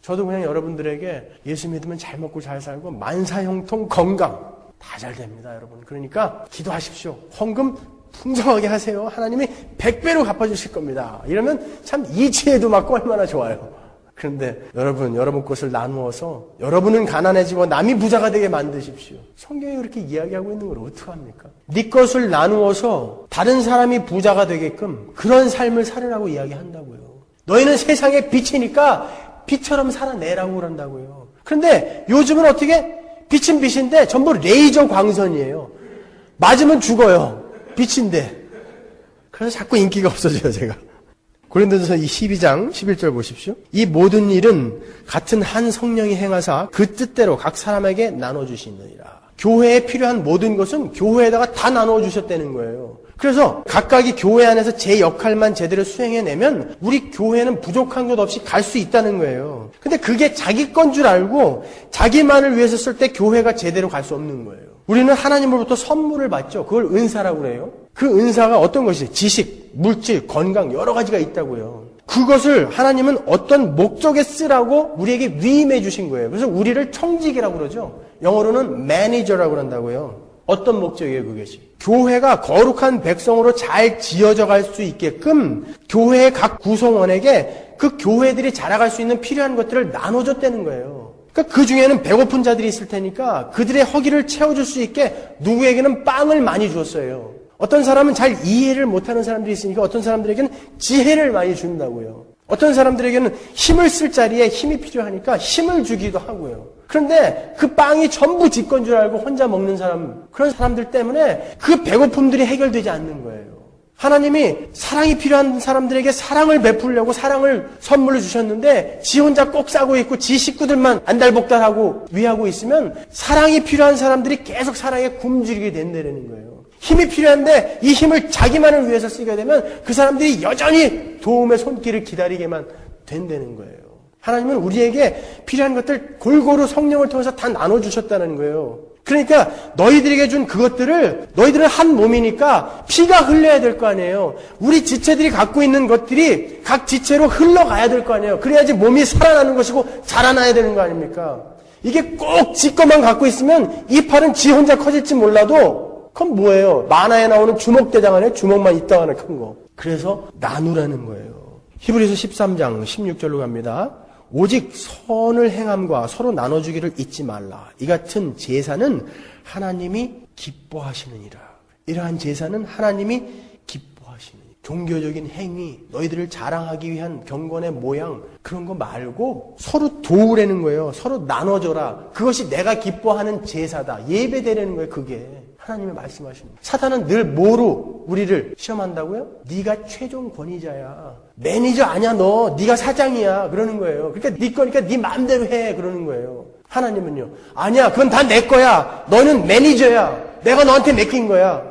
저도 그냥 여러분들에게 예수 믿으면 잘 먹고 잘 살고 만사형통 건강 다 잘 됩니다, 여러분. 그러니까 기도하십시오. 헌금 풍성하게 하세요. 하나님이 100배로 갚아주실 겁니다. 이러면 참 이치에도 맞고 얼마나 좋아요. 그런데 여러분 것을 나누어서 여러분은 가난해지고 남이 부자가 되게 만드십시오. 성경이 그렇게 이야기하고 있는 걸 어떡합니까? 네 것을 나누어서 다른 사람이 부자가 되게끔 그런 삶을 살으라고 이야기한다고요. 너희는 세상의 빛이니까 빛처럼 살아내라고 그런다고요. 그런데 요즘은 어떻게? 빛은 빛인데 전부 레이저 광선이에요. 맞으면 죽어요. 빛인데. 그래서 자꾸 인기가 없어져요, 제가. 고린도전서 12장 11절 보십시오. 이 모든 일은 같은 한 성령이 행하사 그 뜻대로 각 사람에게 나눠주시느니라. 교회에 필요한 모든 것은 교회에다가 다 나눠주셨다는 거예요. 그래서 각각이 교회 안에서 제 역할만 제대로 수행해내면 우리 교회는 부족한 것 없이 갈 수 있다는 거예요. 근데 그게 자기 건 줄 알고 자기만을 위해서 쓸 때 교회가 제대로 갈 수 없는 거예요. 우리는 하나님으로부터 선물을 받죠. 그걸 은사라고 그래요. 그 은사가 어떤 것이에요? 지식, 물질, 건강 여러 가지가 있다고요. 그것을 하나님은 어떤 목적에 쓰라고 우리에게 위임해 주신 거예요. 그래서 우리를 청직이라고 그러죠. 영어로는 매니저라고 그런다고요. 어떤 목적이에요, 그것이? 교회가 거룩한 백성으로 잘 지어져 갈 수 있게끔 교회의 각 구성원에게 그 교회들이 자라갈 수 있는 필요한 것들을 나눠줬다는 거예요. 그러니까 그 중에는 배고픈 자들이 있을 테니까 그들의 허기를 채워줄 수 있게 누구에게는 빵을 많이 줬어요. 어떤 사람은 잘 이해를 못하는 사람들이 있으니까 어떤 사람들에게는 지혜를 많이 준다고요. 어떤 사람들에게는 힘을 쓸 자리에 힘이 필요하니까 힘을 주기도 하고요. 그런데 그 빵이 전부 지 건 줄 알고 혼자 먹는 사람, 그런 사람들 때문에 그 배고픔들이 해결되지 않는 거예요. 하나님이 사랑이 필요한 사람들에게 사랑을 베풀려고 사랑을 선물로 주셨는데 지 혼자 꼭 싸고 있고 지 식구들만 안달복달하고 위하고 있으면 사랑이 필요한 사람들이 계속 사랑에 굶주리게 된다는 거예요. 힘이 필요한데 이 힘을 자기만을 위해서 쓰게 되면 그 사람들이 여전히 도움의 손길을 기다리게만 된다는 거예요. 하나님은 우리에게 필요한 것들 골고루 성령을 통해서 다 나눠주셨다는 거예요. 그러니까 너희들에게 준 그것들을 너희들은 한 몸이니까 피가 흘러야 될 거 아니에요. 우리 지체들이 갖고 있는 것들이 각 지체로 흘러가야 될 거 아니에요. 그래야지 몸이 살아나는 것이고 자라나야 되는 거 아닙니까? 이게 꼭 지 것만 갖고 있으면 이 팔은 지 혼자 커질지 몰라도 그건 뭐예요? 만화에 나오는 주먹대장 안에 주먹만 있다 하는 큰 거. 그래서 나누라는 거예요. 히브리서 13장 16절로 갑니다. 오직 선을 행함과 서로 나눠주기를 잊지 말라. 이 같은 제사는 하나님이 기뻐하시느니라. 이러한 제사는 하나님이 기뻐하시느니라. 종교적인 행위, 너희들을 자랑하기 위한 경건의 모양 그런 거 말고 서로 도우라는 거예요. 서로 나눠줘라. 그것이 내가 기뻐하는 제사다. 예배되라는 거예요. 그게. 하나님의 말씀하십니다. 사탄은 늘 뭐로 우리를 시험한다고요? 네가 최종 권위자야. 매니저 아니야 너. 네가 사장이야. 그러는 거예요. 그러니까 네 거니까 네 마음대로 해. 그러는 거예요. 하나님은요. 아니야. 그건 다 내 거야. 너는 매니저야. 내가 너한테 맡긴 거야.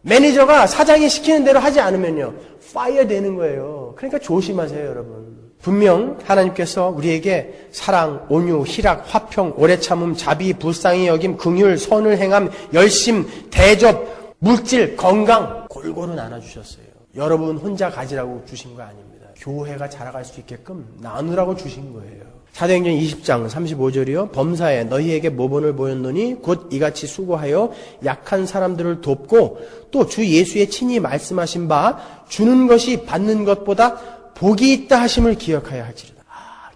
매니저가 사장이 시키는 대로 하지 않으면요. 파이어 되는 거예요. 그러니까 조심하세요, 여러분. 분명 하나님께서 우리에게 사랑, 온유, 희락, 화평, 오래 참음, 자비, 불쌍히 여김, 긍휼, 선을 행함, 열심, 대접, 물질, 건강 골고루 나눠주셨어요. 여러분 혼자 가지라고 주신 거 아닙니다. 교회가 자라갈 수 있게끔 나누라고 주신 거예요. 사도행전 20장 35절이요. 범사에 너희에게 모본을 보였노니 곧 이같이 수고하여 약한 사람들을 돕고 또 주 예수의 친히 말씀하신 바 주는 것이 받는 것보다 복이 있다 하심을 기억하여 할지로다.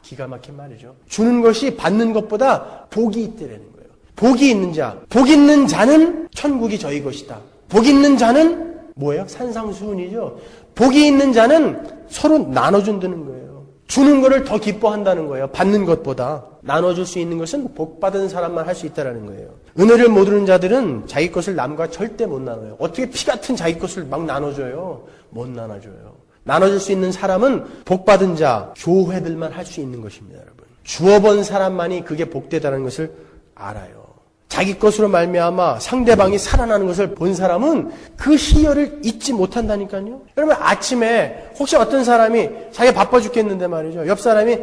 기가 막힌 말이죠. 주는 것이 받는 것보다 복이 있다라는 거예요. 복이 있는 자, 복 있는 자는 천국이 저희 것이다. 복 있는 자는 뭐예요? 산상수훈이죠. 복이 있는 자는 서로 나눠준다는 거예요. 주는 것을 더 기뻐한다는 거예요. 받는 것보다. 나눠줄 수 있는 것은 복 받은 사람만 할 수 있다는 거예요. 은혜를 모르는 자들은 자기 것을 남과 절대 못 나눠요. 어떻게 피 같은 자기 것을 막 나눠줘요? 못 나눠줘요. 나눠줄 수 있는 사람은 복 받은 자, 교회들만 할 수 있는 것입니다, 여러분. 주어본 사람만이 그게 복되다는 것을 알아요. 자기 것으로 말미암아 상대방이 살아나는 것을 본 사람은 그 희열을 잊지 못한다니까요. 여러분 아침에 혹시 어떤 사람이 자기가 바빠 죽겠는데 말이죠. 옆 사람이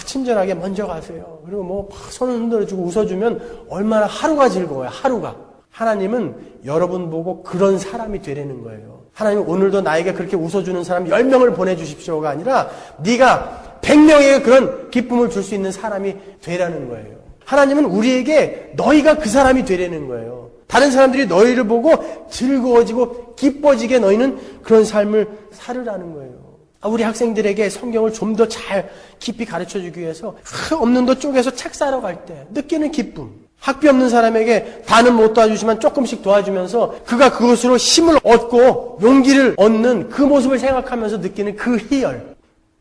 친절하게 먼저 가세요. 그리고 뭐 손을 흔들어주고 웃어주면 얼마나 하루가 즐거워요. 하루가. 하나님은 여러분 보고 그런 사람이 되라는 거예요. 하나님은 오늘도 나에게 그렇게 웃어주는 사람 10명을 보내주십시오가 아니라 네가 100명에게 그런 기쁨을 줄 수 있는 사람이 되라는 거예요. 하나님은 우리에게 너희가 그 사람이 되라는 거예요. 다른 사람들이 너희를 보고 즐거워지고 기뻐지게 너희는 그런 삶을 살으라는 거예요. 우리 학생들에게 성경을 좀 더 잘 깊이 가르쳐주기 위해서 없는 도 쪼개서 책 사러 갈 때 느끼는 기쁨. 학비 없는 사람에게 다는 못 도와주지만 조금씩 도와주면서 그가 그것으로 힘을 얻고 용기를 얻는 그 모습을 생각하면서 느끼는 그 희열.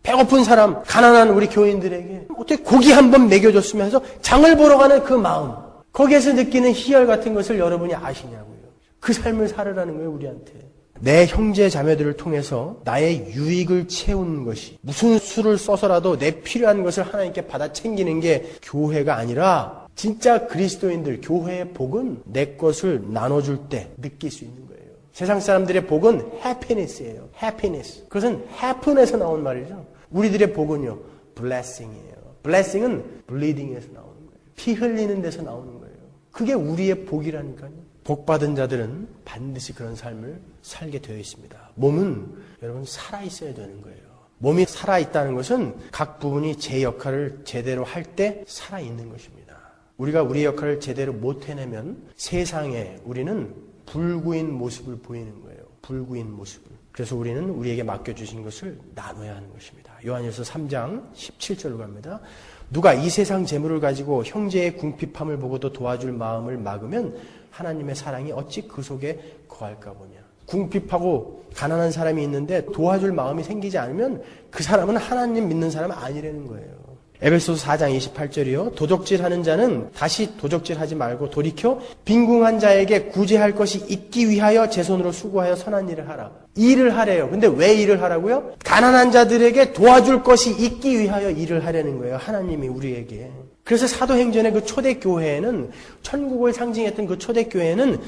배고픈 사람, 가난한 우리 교인들에게 어떻게 고기 한 번 먹여줬으면 해서 장을 보러 가는 그 마음. 거기에서 느끼는 희열 같은 것을 여러분이 아시냐고요. 그 삶을 살으라는 거예요, 우리한테. 내 형제 자매들을 통해서 나의 유익을 채우는 것이 무슨 수를 써서라도 내 필요한 것을 하나님께 받아 챙기는 게 교회가 아니라 진짜 그리스도인들, 교회의 복은 내 것을 나눠줄 때 느낄 수 있는 거예요. 세상 사람들의 복은 happiness예요. happiness. 그것은 happen에서 나온 말이죠. 우리들의 복은요, blessing이에요. blessing은 bleeding에서 나오는 거예요. 피 흘리는 데서 나오는 거예요. 그게 우리의 복이라니까요. 복 받은 자들은 반드시 그런 삶을 살게 되어 있습니다. 몸은 여러분 살아있어야 되는 거예요. 몸이 살아있다는 것은 각 부분이 제 역할을 제대로 할 때 살아있는 것입니다. 우리가 우리의 역할을 제대로 못 해내면 세상에 우리는 불구인 모습을 보이는 거예요. 불구인 모습을. 그래서 우리는 우리에게 맡겨주신 것을 나눠야 하는 것입니다. 요한일서 3장 17절로 갑니다. 누가 이 세상 재물을 가지고 형제의 궁핍함을 보고도 도와줄 마음을 막으면 하나님의 사랑이 어찌 그 속에 거할까 보냐. 궁핍하고 가난한 사람이 있는데 도와줄 마음이 생기지 않으면 그 사람은 하나님 믿는 사람 아니라는 거예요. 에베소서 4장 28절이요. 도적질하는 자는 다시 도적질하지 말고 돌이켜 빈궁한 자에게 구제할 것이 있기 위하여 제 손으로 수고하여 선한 일을 하라. 일을 하래요. 근데 왜 일을 하라고요? 가난한 자들에게 도와줄 것이 있기 위하여 일을 하려는 거예요. 하나님이 우리에게. 그래서 사도행전의 그 초대교회에는 천국을 상징했던 그 초대교회에는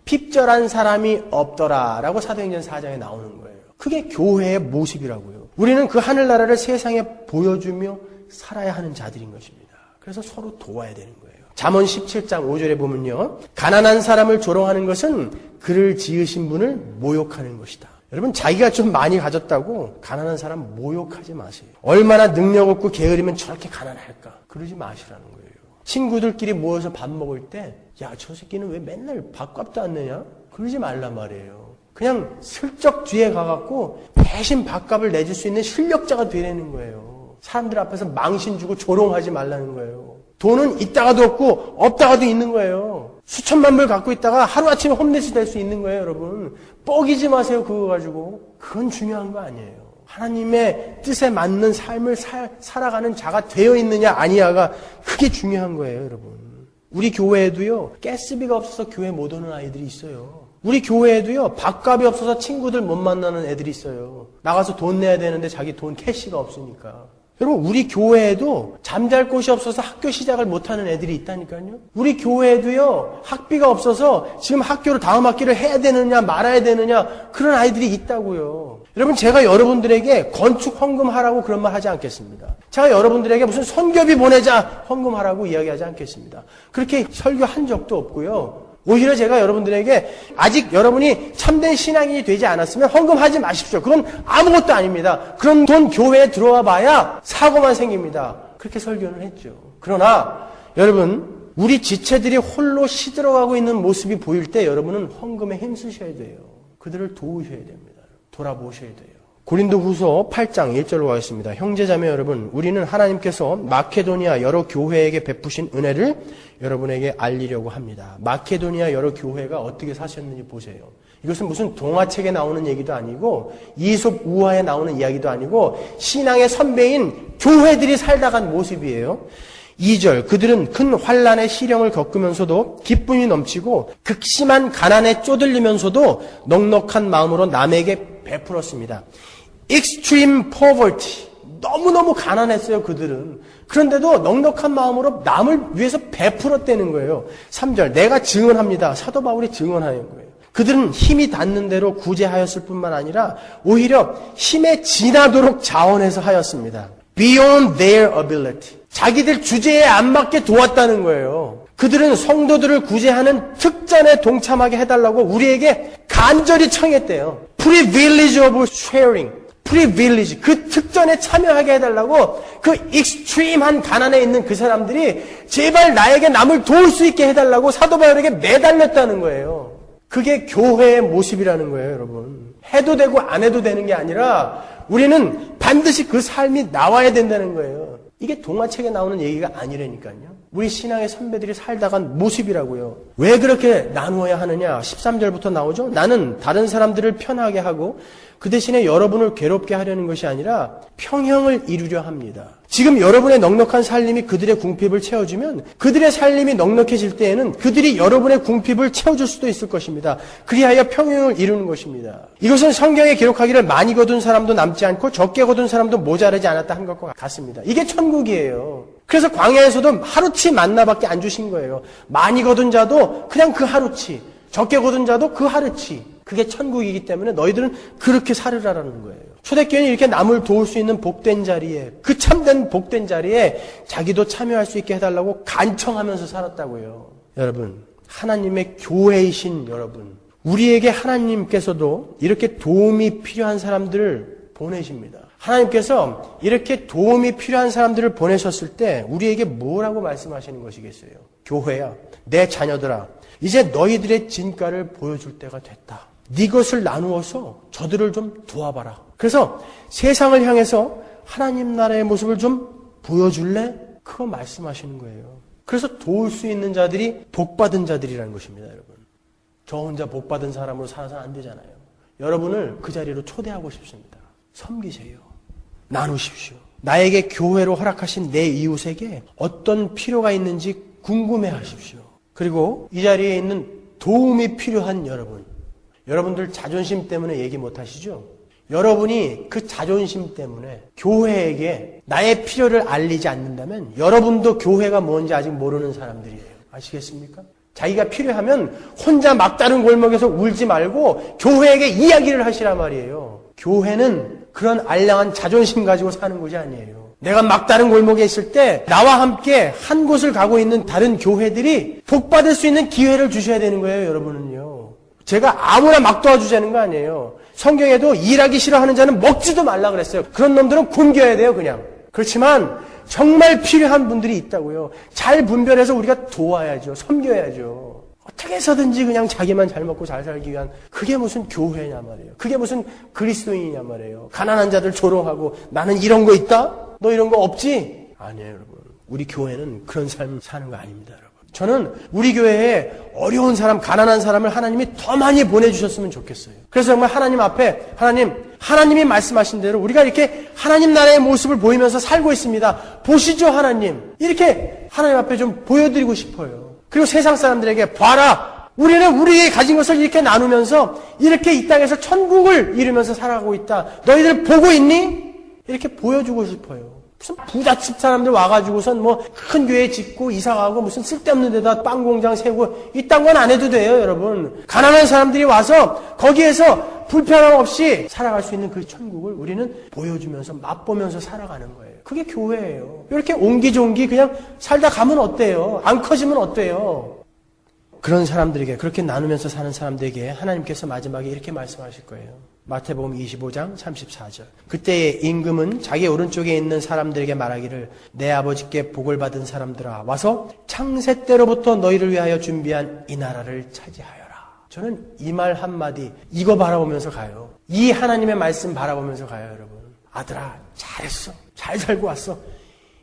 핍절한 사람이 없더라라고 사도행전 4장에 나오는 거예요. 그게 교회의 모습이라고요. 우리는 그 하늘나라를 세상에 보여주며 살아야 하는 자들인 것입니다. 그래서 서로 도와야 되는 거예요. 잠언 17장 5절에 보면요. 가난한 사람을 조롱하는 것은 그를 지으신 분을 모욕하는 것이다. 여러분 자기가 좀 많이 가졌다고 가난한 사람 모욕하지 마세요. 얼마나 능력 없고 게으르면 저렇게 가난할까? 그러지 마시라는 거예요. 친구들끼리 모여서 밥 먹을 때 야, 저 새끼는 왜 맨날 밥값도 안 내냐? 그러지 말란 말이에요. 그냥 슬쩍 뒤에 가갖고 대신 밥값을 내줄 수 있는 실력자가 되라는 거예요. 사람들 앞에서 망신 주고 조롱하지 말라는 거예요. 돈은 있다가도 없고 없다가도 있는 거예요. 수천만 불 갖고 있다가 하루아침에 홈레스 될 수 있는 거예요, 여러분. 뻐기지 마세요, 그거 가지고. 그건 중요한 거 아니에요. 하나님의 뜻에 맞는 삶을 살아가는 자가 되어 있느냐 아니냐가 그게 중요한 거예요, 여러분. 우리 교회에도요, 가스비가 없어서 교회 못 오는 아이들이 있어요. 우리 교회에도요, 밥값이 없어서 친구들 못 만나는 애들이 있어요. 나가서 돈 내야 되는데 자기 돈 캐시가 없으니까. 여러분, 우리 교회에도 잠잘 곳이 없어서 학교 시작을 못하는 애들이 있다니까요. 우리 교회에도요, 학비가 없어서 지금 학교를 다음 학기를 해야 되느냐 말아야 되느냐 그런 아이들이 있다고요. 여러분, 제가 여러분들에게 건축 헌금하라고 그런 말 하지 않겠습니다. 제가 여러분들에게 무슨 선교비 보내자 헌금하라고 이야기하지 않겠습니다. 그렇게 설교한 적도 없고요. 오히려 제가 여러분들에게 아직 여러분이 참된 신앙인이 되지 않았으면 헌금하지 마십시오. 그건 아무것도 아닙니다. 그런 돈 교회에 들어와 봐야 사고만 생깁니다. 그렇게 설교는 했죠. 그러나 여러분, 우리 지체들이 홀로 시들어가고 있는 모습이 보일 때 여러분은 헌금에 힘쓰셔야 돼요. 그들을 도우셔야 됩니다. 돌아보셔야 돼요. 고린도후서 8장 1절로 가겠습니다. 형제자매 여러분, 우리는 하나님께서 마케도니아 여러 교회에게 베푸신 은혜를 여러분에게 알리려고 합니다. 마케도니아 여러 교회가 어떻게 사셨는지 보세요. 이것은 무슨 동화책에 나오는 얘기도 아니고 이솝 우화에 나오는 이야기도 아니고 신앙의 선배인 교회들이 살다 간 모습이에요. 2절, 그들은 큰 환난의 시련을 겪으면서도 기쁨이 넘치고 극심한 가난에 쪼들리면서도 넉넉한 마음으로 남에게 베풀었습니다. Extreme poverty. 너무너무 가난했어요, 그들은. 그런데도 넉넉한 마음으로 남을 위해서 베풀었다는 거예요. 3절, 내가 증언합니다. 사도 바울이 증언하는 거예요. 그들은 힘이 닿는 대로 구제하였을 뿐만 아니라 오히려 힘에 지나도록 자원해서 하였습니다. Beyond their ability. 자기들 주제에 안 맞게 도왔다는 거예요. 그들은 성도들을 구제하는 특전에 동참하게 해달라고 우리에게 간절히 청했대요. Privilege of sharing. Privilege. 그 특전에 참여하게 해달라고 그 익스트림한 가난에 있는 그 사람들이 제발 나에게 남을 도울 수 있게 해달라고 사도 바울에게 매달렸다는 거예요. 그게 교회의 모습이라는 거예요, 여러분. 해도 되고 안 해도 되는 게 아니라 우리는 반드시 그 삶이 나와야 된다는 거예요. 이게 동화책에 나오는 얘기가 아니라니까요. 우리 신앙의 선배들이 살다간 모습이라고요. 왜 그렇게 나누어야 하느냐? 13절부터 나오죠. 나는 다른 사람들을 편하게 하고 그 대신에 여러분을 괴롭게 하려는 것이 아니라 평형을 이루려 합니다. 지금 여러분의 넉넉한 살림이 그들의 궁핍을 채워주면 그들의 살림이 넉넉해질 때에는 그들이 여러분의 궁핍을 채워줄 수도 있을 것입니다. 그리하여 평형을 이루는 것입니다. 이것은 성경에 기록하기를 많이 거둔 사람도 남지 않고 적게 거둔 사람도 모자라지 않았다 한 것과 같습니다. 이게 천국이에요. 그래서 광야에서도 하루치 만나밖에 안 주신 거예요. 많이 거둔 자도 그냥 그 하루치, 적게 거둔 자도 그 하루치. 그게 천국이기 때문에 너희들은 그렇게 살으라라는 거예요. 초대교회는 이렇게 남을 도울 수 있는 복된 자리에, 그 참된 복된 자리에 자기도 참여할 수 있게 해달라고 간청하면서 살았다고요. 여러분, 하나님의 교회이신 여러분, 우리에게 하나님께서도 이렇게 도움이 필요한 사람들을 보내십니다. 하나님께서 이렇게 도움이 필요한 사람들을 보내셨을 때 우리에게 뭐라고 말씀하시는 것이겠어요? 교회야, 내 자녀들아, 이제 너희들의 진가를 보여줄 때가 됐다. 네 것을 나누어서 저들을 좀 도와봐라. 그래서 세상을 향해서 하나님 나라의 모습을 좀 보여줄래? 그거 말씀하시는 거예요. 그래서 도울 수 있는 자들이 복받은 자들이라는 것입니다, 여러분. 저 혼자 복받은 사람으로 살아서는 안 되잖아요. 여러분을 그 자리로 초대하고 싶습니다. 섬기세요. 나누십시오. 나에게 교회로 허락하신 내 이웃에게 어떤 필요가 있는지 궁금해 하십시오. 그리고 이 자리에 있는 도움이 필요한 여러분, 여러분들 자존심 때문에 얘기 못 하시죠? 여러분이 그 자존심 때문에 교회에게 나의 필요를 알리지 않는다면 여러분도 교회가 뭔지 아직 모르는 사람들이에요. 아시겠습니까? 자기가 필요하면 혼자 막다른 골목에서 울지 말고 교회에게 이야기를 하시란 말이에요. 교회는 그런 알량한 자존심 가지고 사는 곳이 아니에요. 내가 막다른 골목에 있을 때 나와 함께 한 곳을 가고 있는 다른 교회들이 복받을 수 있는 기회를 주셔야 되는 거예요, 여러분은요. 제가 아무나 막 도와주자는 거 아니에요. 성경에도 일하기 싫어하는 자는 먹지도 말라 그랬어요. 그런 놈들은 굶겨야 돼요, 그냥. 그렇지만 정말 필요한 분들이 있다고요. 잘 분별해서 우리가 도와야죠. 섬겨야죠. 어떻게 해서든지 그냥 자기만 잘 먹고 잘 살기 위한, 그게 무슨 교회냐 말이에요. 그게 무슨 그리스도인이냐 말이에요. 가난한 자들 조롱하고 나는 이런 거 있다? 너 이런 거 없지? 아니에요, 여러분. 우리 교회는 그런 삶 사는 거 아닙니다, 여러분. 저는 우리 교회에 어려운 사람, 가난한 사람을 하나님이 더 많이 보내주셨으면 좋겠어요. 그래서 정말 하나님 앞에 하나님이 말씀하신 대로 우리가 이렇게 하나님 나라의 모습을 보이면서 살고 있습니다. 보시죠, 하나님. 이렇게 하나님 앞에 좀 보여드리고 싶어요. 그리고 세상 사람들에게 봐라, 우리는 우리의 가진 것을 이렇게 나누면서 이렇게 이 땅에서 천국을 이루면서 살아가고 있다. 너희들 보고 있니? 이렇게 보여주고 싶어요. 무슨 부잣집 사람들 와가지고선 뭐 큰 교회 짓고 이사가고 무슨 쓸데없는 데다 빵 공장 세우고 이딴 건 안 해도 돼요, 여러분. 가난한 사람들이 와서 거기에서 불편함 없이 살아갈 수 있는 그 천국을 우리는 보여주면서 맛보면서 살아가는 거예요. 그게 교회예요. 이렇게 옹기종기 그냥 살다 가면 어때요? 안 커지면 어때요? 그런 사람들에게, 그렇게 나누면서 사는 사람들에게 하나님께서 마지막에 이렇게 말씀하실 거예요. 마태복음 25장 34절. 그때의 임금은 자기 오른쪽에 있는 사람들에게 말하기를 내 아버지께 복을 받은 사람들아 와서 창세 때로부터 너희를 위하여 준비한 이 나라를 차지하여라. 저는 이 말 한마디 이거 바라보면서 가요. 이 하나님의 말씀 바라보면서 가요, 여러분. 아들아, 잘했어. 잘 살고 왔어.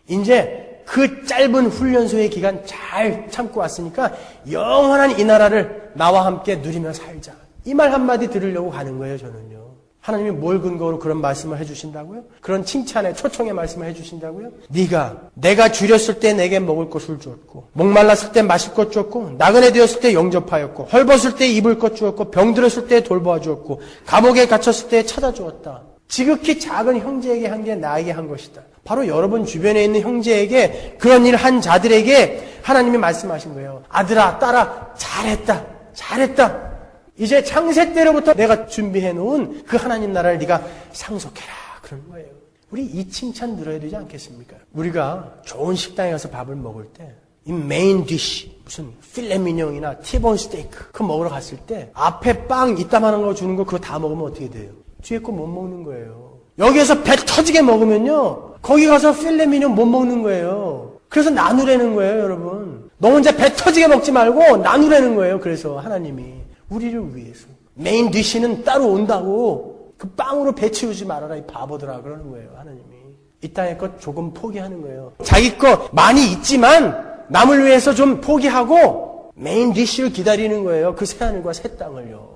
이제 그 짧은 훈련소의 기간 잘 참고 왔으니까 영원한 이 나라를 나와 함께 누리며 살자. 이 말 한마디 들으려고 가는 거예요, 저는요. 하나님이 뭘 근거로 그런 말씀을 해주신다고요? 그런 칭찬의 초청의 말씀을 해주신다고요? 내가 줄였을 때 내게 먹을 것을 주었고, 목말랐을 때 마실 것 주었고, 나그네 되었을 때 영접하였고, 헐벗을 때 입을 것 주었고, 병들었을 때 돌보아 주었고, 감옥에 갇혔을 때 찾아주었다. 지극히 작은 형제에게 한 게 나에게 한 것이다. 바로 여러분 주변에 있는 형제에게, 그런 일 한 자들에게 하나님이 말씀하신 거예요. 아들아, 딸아, 잘했다. 잘했다. 이제 창세 때로부터 내가 준비해 놓은 그 하나님 나라를 네가 상속해라. 그런 거예요. 우리 이 칭찬 들어야 되지 않겠습니까? 우리가 좋은 식당에 가서 밥을 먹을 때 이 메인 디쉬, 무슨 필레미뇽이나 티본 스테이크 그거 먹으러 갔을 때 앞에 빵 이따만한 거 주는 거 그거 다 먹으면 어떻게 돼요? 뒤에 거 못 먹는 거예요. 여기에서 배 터지게 먹으면요, 거기 가서 필레미뇽 못 먹는 거예요. 그래서 나누라는 거예요, 여러분. 너 혼자 배 터지게 먹지 말고 나누라는 거예요. 그래서 하나님이 우리를 위해서 메인 디쉬는 따로 온다고 그 빵으로 배 채우지 말아라 이 바보들아 그러는 거예요. 하나님이 이 땅의 것 조금 포기하는 거예요. 자기 것 많이 있지만 남을 위해서 좀 포기하고 메인 디쉬를 기다리는 거예요. 그 새하늘과 새 땅을요.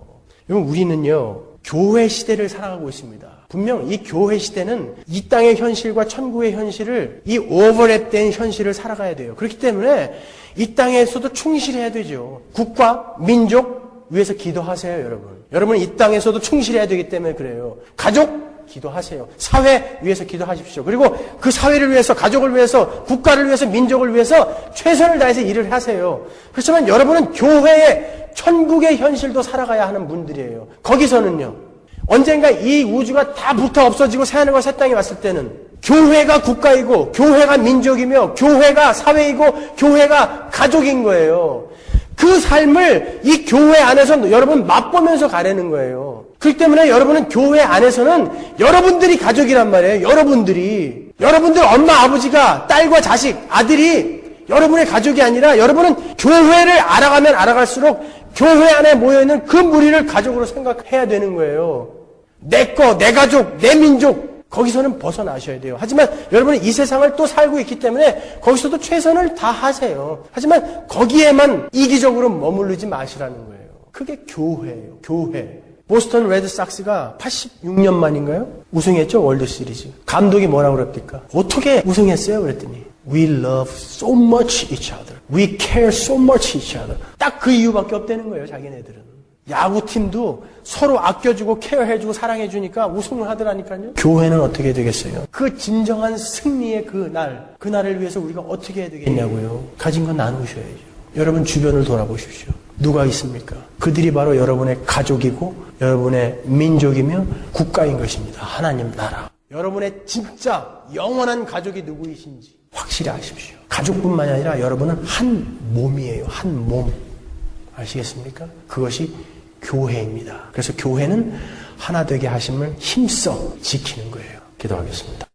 여러분, 우리는요 교회 시대를 살아가고 있습니다. 분명 이 교회 시대는 이 땅의 현실과 천국의 현실을, 이 오버랩된 현실을 살아가야 돼요. 그렇기 때문에 이 땅에서도 충실해야 되죠. 국가, 민족 위해서 기도하세요, 여러분. 여러분은 이 땅에서도 충실해야 되기 때문에 그래요. 가족 기도하세요. 사회 위해서 기도하십시오. 그리고 그 사회를 위해서, 가족을 위해서, 국가를 위해서, 민족을 위해서 최선을 다해서 일을 하세요. 그렇지만 여러분은 교회의 천국의 현실도 살아가야 하는 분들이에요. 거기서는요, 언젠가 이 우주가 다 불타 없어지고 새하늘과 새 땅이 왔을 때는 교회가 국가이고 교회가 민족이며 교회가 사회이고 교회가 가족인 거예요. 그 삶을 이 교회 안에서 여러분 맛보면서 가라는 거예요. 그렇기 때문에 여러분은 교회 안에서는 여러분들이 가족이란 말이에요. 여러분들 엄마 아버지가 딸과 자식 아들이 여러분의 가족이 아니라 여러분은 교회를 알아가면 알아갈수록 교회 안에 모여있는 그 무리를 가족으로 생각해야 되는 거예요. 내 거, 내 가족, 내 민족 거기서는 벗어나셔야 돼요. 하지만 여러분은 이 세상을 또 살고 있기 때문에 거기서도 최선을 다하세요. 하지만 거기에만 이기적으로 머무르지 마시라는 거예요. 그게 교회예요. 교회. 보스턴 레드삭스가 86년 만인가요? 우승했죠, 월드 시리즈. 감독이 뭐라고 그랬을까? 어떻게 우승했어요? 그랬더니 We love so much each other. We care so much each other. 딱 그 이유밖에 없다는 거예요, 자기네들은. 야구팀도 서로 아껴주고 케어해주고 사랑해주니까 우승을 하더라니까요. 교회는 어떻게 되겠어요? 그 진정한 승리의 그날을 위해서 우리가 어떻게 해야 되겠냐고요. 가진 건 나누셔야죠. 여러분 주변을 돌아보십시오. 누가 있습니까? 그들이 바로 여러분의 가족이고 여러분의 민족이며 국가인 것입니다. 하나님 나라. 여러분의 진짜 영원한 가족이 누구이신지 확실히 아십시오. 가족뿐만이 아니라 여러분은 한 몸이에요. 한 몸. 아시겠습니까? 그것이 교회입니다. 그래서 교회는 하나 되게 하심을 힘써 지키는 거예요. 기도하겠습니다.